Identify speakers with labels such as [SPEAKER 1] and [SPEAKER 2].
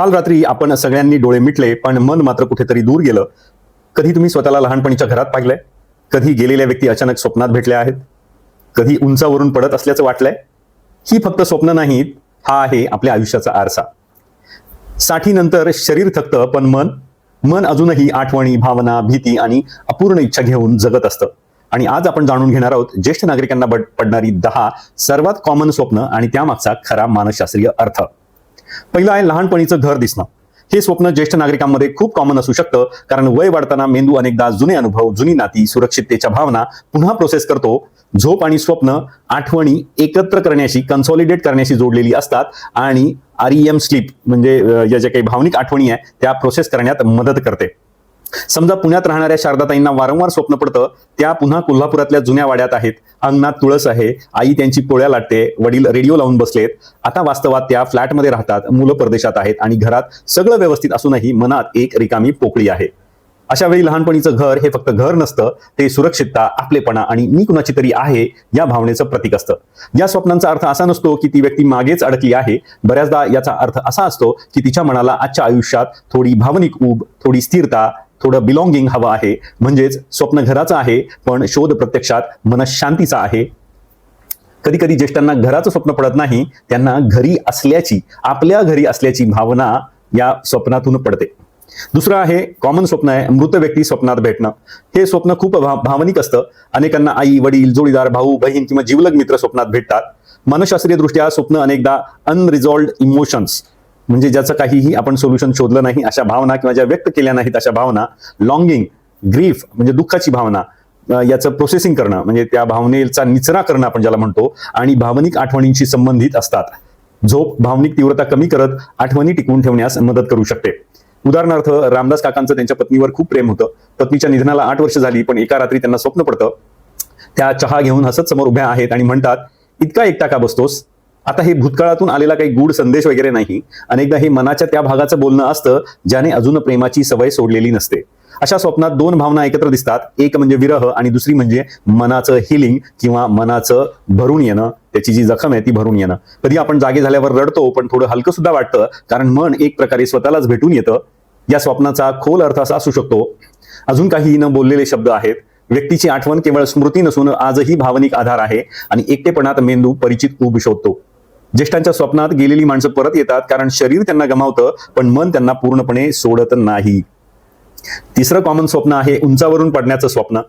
[SPEAKER 1] काल रात्री आपण सगळ्यांनी डोळे मिटले, पण मन मात्र कुठेतरी दूर गेलं. कधी तुम्ही स्वतःला लहानपणीच्या घरात पाहिलंय? कधी गेलेल्या व्यक्ती अचानक स्वप्नात भेटल्या आहेत? कधी उंचावरून पडत असल्याचं वाटलंय? ही फक्त स्वप्न नाहीत, हा आहे आपल्या आयुष्याचा आरसा. 60 नंतर शरीर थकतं, पण मन अजूनही आठवणी, भावना, भीती आणि अपूर्ण इच्छा घेऊन जगत असतं. आणि आज आपण जाणून घेणार आहोत ज्येष्ठ नागरिकांना पडणारी 10 सर्वात कॉमन स्वप्न आणि त्यामागचा खरा मानसशास्त्रीय अर्थ. पहिलं आहे लहानपणीचं घर दिसणं. हे स्वप्न ज्येष्ठ नागरिकांमध्ये खूप कॉमन असू शकतं, कारण वय वाढताना मेंदू अनेकदा जुने अनुभव, जुनी नाती, सुरक्षिततेच्या भावना पुन्हा प्रोसेस करतो. झोप आणि स्वप्न आठवणी एकत्र करण्याशी, कन्सॉलिडेट करण्याशी जोडलेली असतात आणि REM स्लीप म्हणजे या ज्या काही भावनिक आठवणी आहे त्या प्रोसेस करण्यात मदत करते. समजा पुण्यात राहणाऱ्या शारदाताईंना वारंवार स्वप्न पडतं त्या पुन्हा कोल्हापुरातल्या जुन्या वाड्यात आहेत, अंगणात तुळस आहे, आई त्यांची पोळ्या लाटते, वडील रेडिओ लावून बसलेत. आता वास्तवात त्या फ्लॅटमध्ये राहतात, मुलं परदेशात आहेत आणि घरात सगळं व्यवस्थित असूनही मनात एक रिकामी पोकळी आहे. अशा वेळी लहानपणीचं घर हे फक्त घर नसतं, ते सुरक्षितता, आपलेपणा आणि मी कुणाची तरी आहे या भावनेचं प्रतीक असतं. या स्वप्नांचा अर्थ असा नसतो की ती व्यक्ती मागेच अडकली आहे. बऱ्याचदा याचा अर्थ असा असतो की तिच्या मनाला आजच्या आयुष्यात थोडी भावनिक ऊब, थोडी स्थिरता, थोडं बिलॉंगिंग हवं आहे. म्हणजेच स्वप्न घराचं आहे, पण शोध प्रत्यक्षात मनशांतीचा आहे. कधी कधी ज्येष्ठांना घराचं स्वप्न पडत नाही, त्यांना घरी असल्याची, आपल्या घरी असल्याची भावना या स्वप्नातून पडते. दुसरं आहे कॉमन स्वप्न आहे मृत व्यक्ती स्वप्नात भेटणं. हे स्वप्न खूप भावनिक असतं. अनेकांना आई, वडील, जोडीदार, भाऊ, बहीण किंवा जीवलग मित्र स्वप्नात भेटतात. मानसशास्त्रीय दृष्ट्या स्वप्न अनेकदा अनरिझॉल्व्ड इमोशन्स, म्हणजे ज्याचं काहीही आपण सोल्युशन शोधलं नाही अशा भावना, किंवा ज्या व्यक्त केल्या नाहीत अशा भावना, लॉंगिंग, ग्रीफ म्हणजे दुःखाची भावना, याचं प्रोसेसिंग करणं म्हणजे त्या भावनेचा निचरा करणं आपण ज्याला म्हणतो, आणि भावनिक आठवणींशी संबंधित असतात. झोप भावनिक तीव्रता कमी करत आठवणी टिकवून ठेवण्यास मदत करू शकते. उदाहरणार्थ रामदास काकांचं त्यांच्या पत्नीवर खूप प्रेम होतं. पत्नीच्या निधनाला 8 वर्ष झाली, पण एका रात्री त्यांना स्वप्न पडतं. त्या चहा घेऊन हसत समोर उभ्या आहेत आणि म्हणतात, इतका एकटा का बसतोस? आता हे भूतकाळातून आलेला काही गूढ संदेश वगैरे नाही. अनेकदा हे मनाच्या त्या भागाचं बोलणं असतं ज्याने अजून प्रेमाची सवय सोडलेली नसते. अशा स्वप्नात 2 भावना एकत्र दिसतात. एक म्हणजे विरह आणि दुसरी म्हणजे मनाचं हिलिंग किंवा मनाचं भरून येणं, त्याची जी जखम आहे ती भरून येणं. कधी आपण जागे झाल्यावर रडतो, पण थोडं हलकं सुद्धा वाटतं, कारण मन एक प्रकारे स्वतःलाच भेटून येतं. या स्वप्नाचा खोल अर्थ असा असू शकतो, अजून काही न बोललेले शब्द आहेत. व्यक्तीची आठवण केवळ स्मृती नसून आजही भावनिक आधार आहे आणि एकटेपणात मेंदू परिचित ऊब शोधतो. ज्येष्ठांच्या स्वप्नात गेलेली माणसं परत येतात, कारण शरीर त्यांना गमावतं, पण मन त्यांना पूर्णपणे सोडत नाही. तिसरं कॉमन स्वप्न आहे उंचावरून पडण्याचं स्वप्न.